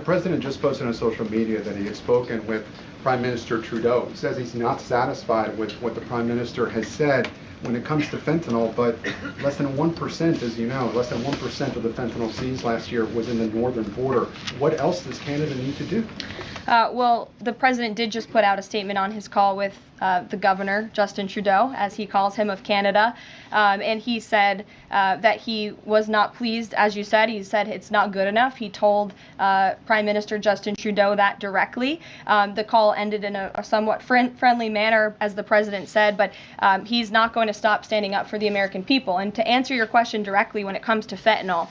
president just posted on social media that he had spoken with Prime Minister Trudeau. He says he's not satisfied with what the Prime Minister has said when it comes to fentanyl, but less than 1%, as you know, less than 1% of the fentanyl seized last year was in the northern border. What else does Canada need to do? Well, the president did just put out a statement on his call with the governor, Justin Trudeau, as he calls him, of Canada. And he said that he was not pleased, as you said. He said it's not good enough. He told Prime Minister Justin Trudeau that directly. The call ended in a somewhat friendly manner, as the president said, but he's not going to stop standing up for the American people. And to answer your question directly, when it comes to fentanyl,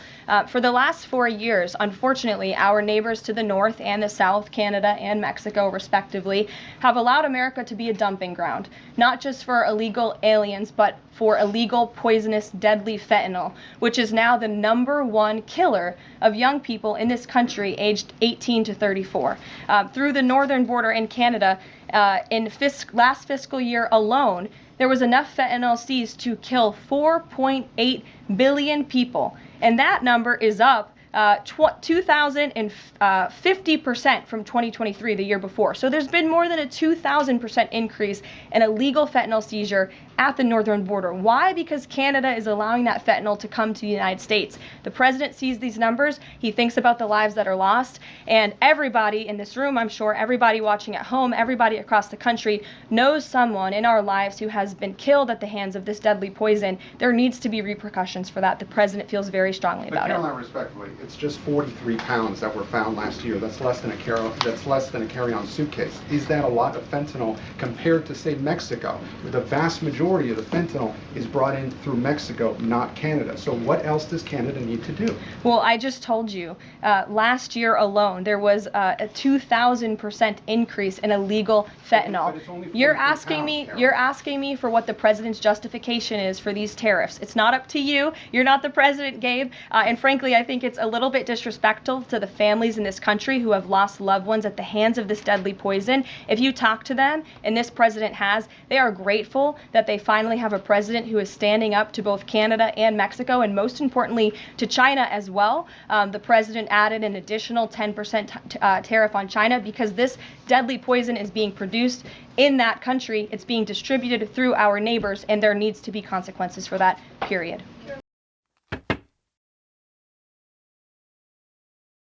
for the last 4 years, unfortunately, our neighbors to the north and the south, Canada and Mexico respectively, have allowed America to be a dumping ground, not just for illegal aliens, but for illegal, poisonous, deadly fentanyl, which is now the #1 killer of young people in this country aged 18 to 34. Through the northern border in Canada, in last fiscal year alone, there was enough fentanyl seized to kill 4.8 billion people. And that number is up 2,050% from 2023, the year before. So there's been more than a 2,000% increase in illegal fentanyl seizure at the northern border. Why? Because Canada is allowing that fentanyl to come to the United States. The president sees these numbers. He thinks about the lives that are lost. And everybody in this room, I'm sure, everybody watching at home, everybody across the country knows someone in our lives who has been killed at the hands of this deadly poison. There needs to be repercussions for that. The president feels very strongly about it. But Caroline, respectfully, it's just 43 pounds that were found last year. That's less than a carry-on suitcase. Is that a lot of fentanyl compared to, say, Mexico, where the vast majority of the fentanyl is brought in through Mexico, not Canada? So what else does Canada need to do? Well, I just told you, last year alone, there was a 2,000% increase in illegal fentanyl. You're asking me for what the president's justification is for these tariffs. It's not up to you. You're not the president, Gabe. And frankly, I think it's a little bit disrespectful to the families in this country who have lost loved ones at the hands of this deadly poison. If you talk to them, and this president has, they are grateful that they finally have a president who is standing up to both Canada and Mexico, and most importantly to China as well. The president added an additional 10% tariff on China because this deadly poison is being produced in that country. It's being distributed through our neighbors, and there needs to be consequences for that, period.